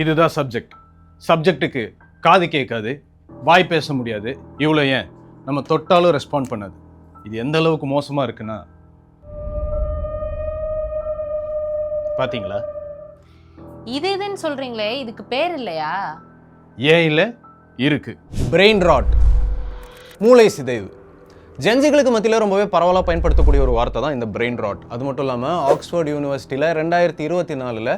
இதுதான் சப்ஜெக்ட்டுக்கு காது கேட்காது, வாய் பேச முடியாது, இவ்வளோ ஏன் நம்ம தொட்டாலும் ரெஸ்பாண்ட் பண்ணாது. இது எந்த அளவுக்கு மோசமாக இருக்குன்னா பார்த்தீங்களா? இதுன்னு சொல்றீங்களே, இதுக்கு பேர் இல்லையா? ஏன் இல்லை, இருக்கு. பிரெயின் ராட், மூளை சிதைவு. ஜென்சிகளுக்கு மத்தியில் ரொம்பவே பரவலாக பயன்படுத்தக்கூடிய ஒரு வார்த்தை தான் இந்த பிரெயின் ராட். அது மட்டும் இல்லாமல் ஆக்ஸ்ஃபோர்ட் யூனிவர்சிட்டியில் 2024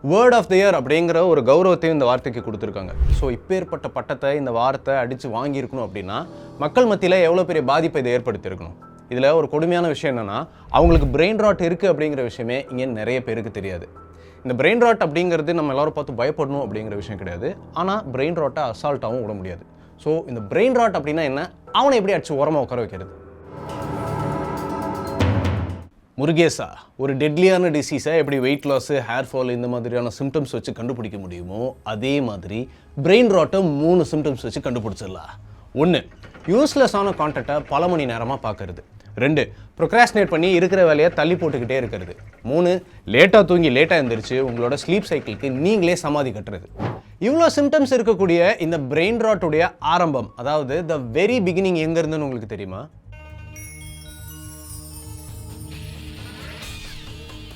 வேர்ட் ஆஃப் த இயர் அப்படிங்கிற ஒரு கௌரவத்தையும் இந்த வார்த்தைக்கு கொடுத்துருக்காங்க. ஸோ இப்பேற்பட்ட பட்டத்தை இந்த வார்த்தை அடித்து வாங்கியிருக்கணும் அப்படின்னா மக்கள் மத்தியில் எவ்வளோ பெரிய பாதிப்பை இதை ஏற்படுத்தியிருக்கணும். இதில் ஒரு கொடுமையான விஷயம் என்னென்னா, அவங்களுக்கு பிரெயின் ராட் இருக்குது அப்படிங்கிற விஷயமே இங்கே நிறைய பேருக்கு தெரியாது. இந்த பிரெயின் ராட் அப்படிங்கிறது நம்ம எல்லாரும் பார்த்து பயப்படணும் அப்படிங்கிற விஷயம் கிடையாது. ஆனால் பிரெயின் ராட்டை அசால்ட்டாகவும் விட முடியாது. ஸோ இந்த பிரெயின் ராட் அப்படின்னா என்ன, அவனை எப்படி அடிச்சு உரமாக உட்கார வைக்கிறது? முருகேசா, ஒரு டெட்லியான டிசீஸை எப்படி வெயிட் லாஸு, ஹேர் ஃபால் இந்த மாதிரியான சிம்டம்ஸ் வச்சு கண்டுபிடிக்க முடியுமோ அதே மாதிரி பிரெயின் ராட்டை 3 சிம்டம்ஸ் வச்சு கண்டுபிடிச்சிடலாம். 1, யூஸ்லெஸ்ஸான கான்டெக்டை பல மணி நேரமாக பார்க்கறது. 2, ப்ரொக்ராஸ்டினேட் பண்ணி இருக்கிற வேலையை தள்ளி போட்டுக்கிட்டே இருக்கிறது. 3, லேட்டாக தூங்கி லேட்டாக எழுந்திரிச்சு உங்களோட ஸ்லீப் சைக்கிளுக்கு நீங்களே சமாதி கட்டுறது. இவ்வளோ சிம்டம்ஸ் இருக்கக்கூடிய இந்த பிரெயின் ராட்டுடைய ஆரம்பம், அதாவது த வெரி பிகினிங் எங்க இருந்துன்னு உங்களுக்கு தெரியுமா?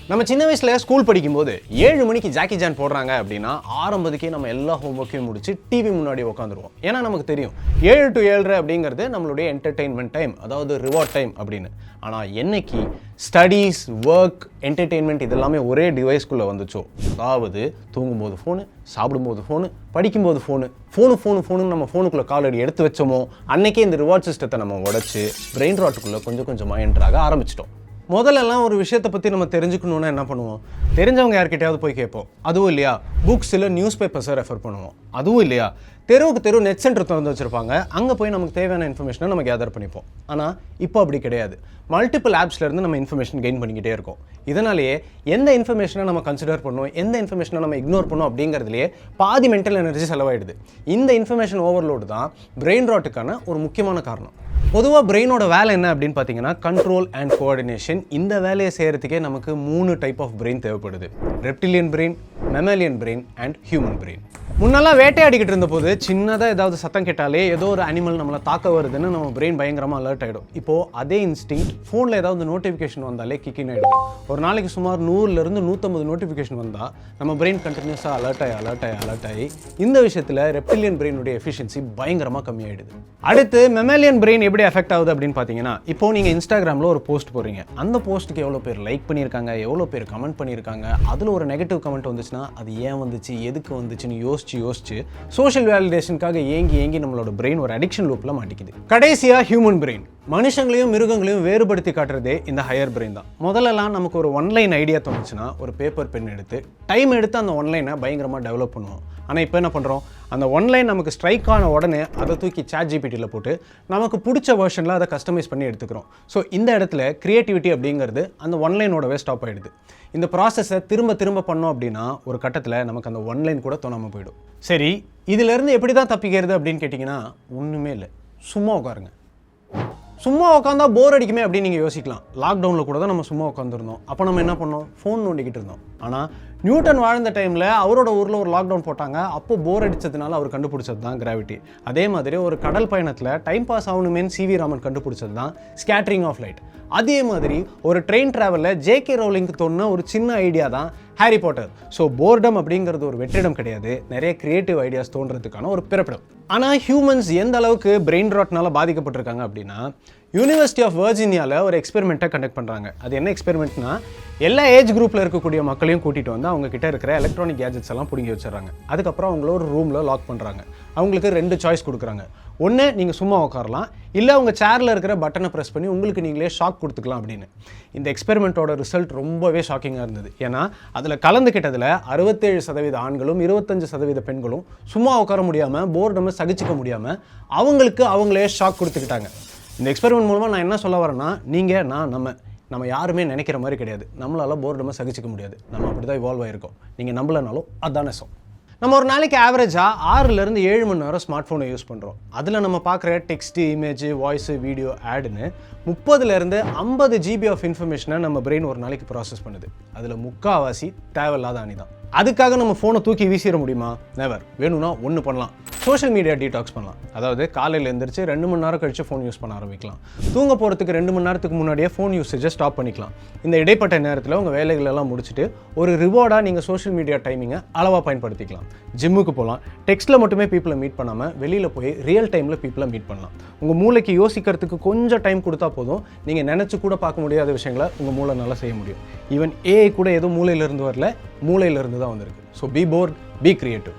நம்ம சின்ன வயசுல ஸ்கூல் படிக்கும்போது 7 மணிக்கு ஜாக்கி ஜான் போடுறாங்க அப்படின்னா ஆரம்பத்துக்கே நம்ம எல்லா ஹோம்ஒர்க்கையும் முடிச்சு டிவி முன்னாடி உட்காந்துருவோம். ஏன்னா நமக்கு தெரியும் 7 to 7:30 அப்படிங்கிறது நம்மளுடைய என்டர்டெயின்மெண்ட் டைம், அதாவது ரிவார்ட் டைம் அப்படின்னு. ஆனால் என்னைக்கு ஸ்டடீஸ், ஒர்க், என்டர்டெயின்மெண்ட் இதெல்லாமே ஒரே டிவைஸ்குள்ளே வந்துச்சோ, அதாவது தூங்கும்போது ஃபோனு, சாப்பிடும்போது ஃபோனு, படிக்கும்போது ஃபோனு நம்ம ஃபோனுக்குள்ளே காலடி எடுத்து வச்சோமோ அன்னைக்கே இந்த ரிவார்ட் சிஸ்டத்தை நம்ம உடைச்சு பிரெயின் ராட்டுக்குள்ளே கொஞ்சம் கொஞ்சமாக என்ட்ராக ஆரம்பிச்சிட்டோம். முதல்லலாம் ஒரு விஷயத்தை பற்றி நம்ம தெரிஞ்சுக்கணுன்னா என்ன பண்ணுவோம்? தெரிஞ்சவங்க யார்கிட்டையாவது போய் கேட்போம். அதுவும் இல்லையா, புக்ஸில் நியூஸ் பேப்பர்ஸை ரெஃபர் பண்ணுவோம். அதுவும் இல்லையா, தெரு நெட் சென்டர் திறந்து வச்சுருப்பாங்க, அங்கே போய் நமக்கு தேவையான இன்ஃபர்மேஷனை நம்ம கேதர் பண்ணிப்போம். ஆனால் இப்போ அப்படி கிடையாது. மல்டிபிள் ஆப்ஸ்லேருந்து நம்ம இன்ஃபர்மேஷன் கெயின் பண்ணிக்கிட்டே இருக்கோம். இதனாலேயே எந்த இன்ஃபர்மேஷனை நம்ம கன்சிடர் பண்ணணும், எந்த இன்ஃபர்மேஷனை நம்ம இக்னோர் பண்ணணும் அப்படிங்கிறதுலேயே பாதி மென்டல் எனர்ஜி செலவாயிடுது. இந்த இன்ஃபர்மேஷன் ஓவர்லோடு தான் பிரெயின் ராட்டுக்கான ஒரு முக்கியமான காரணம். பொதுவாக பிரெயினோட வேலை என்ன அப்படின்னு பார்த்தீங்கன்னா கண்ட்ரோல் அண்ட் கோஆர்டினேஷன். இந்த வேலையை செய்கிறதுக்கே நமக்கு 3 டைப் ஆஃப் பிரெயின் தேவைப்படுது: reptilian brain, mammalian brain and human brain. முன்னெல்லாம் வேட்டையாடிக்கிட்டு இருந்தபோது சின்னதாக ஏதாவது சத்தம் கேட்டாலே ஏதோ ஒரு அனிமல் நம்மளை தாக்க வருதுன்னு நம்ம பிரெயின் பயங்கரமாக அலர்ட் ஆகிடும். இப்போது அதே இன்ஸ்டிங் ஃபோனில் ஏதாவது நோட்டிஃபிகேஷன் வந்தாலே கிக்கின் ஆகிடும். ஒரு நாளைக்கு சுமார் 100 to 150 நோட்டிஃபிகேஷன் வந்தால் நம்ம பிரெயின் கண்டினியூஸாக அலர்ட் ஆகி இந்த விஷயத்தில் ரெப்டிலியன் பிரெயினுடைய எஃபிஷியன்சி பயங்கரமாக கம்மியாயிடுது. அடுத்து மெமாலியன் பிரெயின் எப்படி எஃபெக்ட் ஆகுது அப்படின்னு பார்த்தீங்கன்னா, இப்போது நீங்கள் இன்ஸ்டாகிராமில் ஒரு போஸ்ட் போடுறீங்க, அந்த போஸ்ட்டுக்கு எவ்வளோ பேர் லைக் பண்ணியிருக்காங்க, எவ்வளோ பேர் கமெண்ட் பண்ணியிருக்காங்க, அதில் ஒரு நெகட்டிவ் கமெண்ட் வந்துச்சுன்னா அது ஏன் வந்துச்சு, எதுக்கு வந்துச்சுன்னு யோசிச்சு சோஷியல் வேலிடேஷனுக்காக ஏங்கி நம்மளோட பிரெயின் ஒரு அடிக்ஷன் லூப்ல மாட்டிக்குது. கடைசியா ஹியூமன் பிரெயின், மனுஷங்களையும் மிருகங்களையும் வேறுபடுத்தி காட்டுறதே இந்த ஹையர் பிரெயின் தான். முதல்லலாம் நமக்கு ஒரு ஒன்லைன் ஐடியா தோணுச்சுன்னா ஒரு பேப்பர் பென் எடுத்து டைம் எடுத்து அந்த ஒன்லைனை பயங்கரமாக டெவலப் பண்ணுவோம். ஆனால் இப்போ என்ன பண்ணுறோம், அந்த ஒன்லைன் நமக்கு ஸ்ட்ரைக் ஆன உடனே அதை தூக்கி ChatGPTயில் போட்டு நமக்கு பிடிச்ச வெர்ஷனில் அதை கஸ்டமைஸ் பண்ணி எடுத்துக்கிறோம். ஸோ இந்த இடத்துல கிரியேட்டிவிட்டி அப்படிங்கிறது அந்த ஒன்லைனோடவே ஸ்டாப் ஆகிடுது. இந்த ப்ராசஸை திரும்ப பண்ணோம் அப்படின்னா ஒரு கட்டத்தில் நமக்கு அந்த ஒன்லைன் கூட தோணாமல் போயிடும். சரி, இதிலேருந்து எப்படி தான் தப்பிக்கிறது அப்படின்னு கேட்டிங்கன்னா ஒன்றுமே இல்லை, சும்மா உட்காருங்க. சும்மா உட்காந்தா போர் அடிக்குமே அப்படின்னு நீங்கள் யோசிக்கலாம். லாக்டவுனில் கூட தான் நம்ம சும்மா உட்காந்துருந்தோம். அப்போ நம்ம என்ன பண்ணோம், ஃபோன் நோண்டிக்கிட்டு இருந்தோம். ஆனால் நியூட்டன் வாழ்ந்த டைமில் அவரோட ஊரில் ஒரு லாக்டவுன் போட்டாங்க. அப்போ போர் அடித்ததுனால அவர் கண்டுபிடிச்சது தான் கிராவிட்டி. அதே மாதிரி ஒரு கடல் பயணத்தில் டைம் பாஸ் ஆகணுமேன்னு CV ராமன் கண்டுபிடிச்சது தான் ஸ்கேட்டரிங் ஆஃப் லைட். அதே மாதிரி ஒரு ட்ரெயின் ட்ராவலில் JK ரவுலிங்க்கு தோணுன ஒரு சின்ன ஐடியா தான் ஹாரி பாட்டர். ஸோ போர்டம் அப்படிங்கிறது ஒரு வெற்றிடம் கிடையாது, நிறைய கிரியேட்டிவ் ஐடியாஸ் தோன்றதுக்கான ஒரு பிறப்பிடம். ஆனால் ஹியூமன்ஸ் எந்த அளவுக்கு பிரெயின் ராட்னால பாதிக்கப்பட்டிருக்காங்க அப்படின்னா, யூனிவர்சிட்டி ஆஃப் வர்ஜீனியாவில் ஒரு எக்ஸ்பெரிமெண்ட்டை கண்டக்ட் பண்ணுறாங்க. அது என்ன எக்ஸ்பெரிமெண்ட்னா, எல்லா ஏஜ் குரூப்பில் இருக்கக்கூடிய மக்களையும் கூட்டிகிட்டு வந்து அவங்க கிட்ட இருக்கிற எலக்ட்ரானிக் கேஜெட்ஸ் எல்லாம் பிடிங்கி வச்சிடறாங்க. அதுக்கப்புறம் அவங்கள ஒரு ரூமில் லாக் பண்ணுறாங்க. அவங்களுக்கு 2 சாய்ஸ் கொடுக்குறாங்க. ஒன்று, நீங்கள் சும்மா உட்காரலாம், இல்லை உங்கள் சேரில் இருக்கிற பட்டனை ப்ரெஸ் பண்ணி உங்களுக்கு நீங்களே ஷாக் கொடுத்துக்கலாம் அப்படின்னு. இந்த எக்ஸ்பெரிமெண்ட்டோட ரிசல்ட் ரொம்பவே ஷாக்கிங்காக இருந்தது. ஏன்னா அதில் கலந்துக்கிட்டதில் 67% ஆண்களும் 25% பெண்களும் சும்மா உட்கார முடியாமல், போர்டமை சகிச்சிக்க முடியாமல் அவங்களே ஷாக் கொடுத்துக்கிட்டாங்க. இந்த எக்ஸ்பெரிமெண்ட் மூலமாக நான் என்ன சொல்ல வரேன்னா, நீங்கள் நம்ம யாருமே நினைக்கிற மாதிரி கிடையாது. நம்மளால் போர்டமை சகிச்சிக்க முடியாது. நம்ம அப்படி தான் இவால்வ் ஆகிருக்கோம். நீங்கள் நம்பலனாலும் அதுதான் நெசம். நம்ம ஒரு நாளைக்கு ஆவரேஜாக 6 to 7 மணி நேரம் ஸ்மார்ட் ஃபோனை யூஸ் பண்ணுறோம். அதில் நம்ம பார்க்குற டெக்ஸ்ட்டு, இமேஜ், வாய்ஸு, வீடியோ, ஆடுன்னு 30 to 50 GB ஆஃப் இன்ஃபர்மேஷனை நம்ம பிரெயின் ஒரு நாளைக்கு ப்ராசஸ் பண்ணுது. அதில் முக்கால்வாசி தேவையில்லாத அணி தான். அதுக்காக நம்ம ஃபோனை தூக்கி வீசிட முடியுமா? நெவர். வேணும்னா ஒன்று பண்ணலாம், சோஷியல் மீடியா டீடாக்ஸ் பண்ணலாம். அதாவது காலையில் எழுந்திரிச்சு 2 மணி நேரம் கழிச்சு ஃபோன் யூஸ் பண்ண ஆரம்பிக்கலாம். தூங்க போகிறதுக்கு 2 மணி நேரத்துக்கு முன்னாடியே ஃபோன் யூஸேஜை ஸ்டாப் பண்ணிக்கலாம். இந்த இடைப்பட்ட நேரத்தில் உங்கள் வேலைகள் எல்லாம் முடிச்சுட்டு ஒரு ரிவார்டாக நீங்கள் சோஷியல் மீடியா டைமிங்கை அளவாக பயன்படுத்திக்கலாம். ஜிம்முக்கு போகலாம். டெக்ஸ்ட்டில் மட்டுமே பீப்புளை மீட் பண்ணாமல் வெளியில் போய் ரியல் டைமில் பீப்புளை மீட் பண்ணலாம். உங்கள் மூளைக்கு யோசிக்கிறதுக்கு கொஞ்சம் டைம் கொடுத்தா போதும், நீங்கள் நினச்சி கூட பார்க்க முடியாத விஷயங்களை உங்கள் மூளை நல்லா செய்ய முடியும். ஈவன் ஏஐ கூட ஏதோ மூளையிலிருந்து வரல, மூளையிலிருந்து தான் வந்திருக்கு. So be bold, be creative.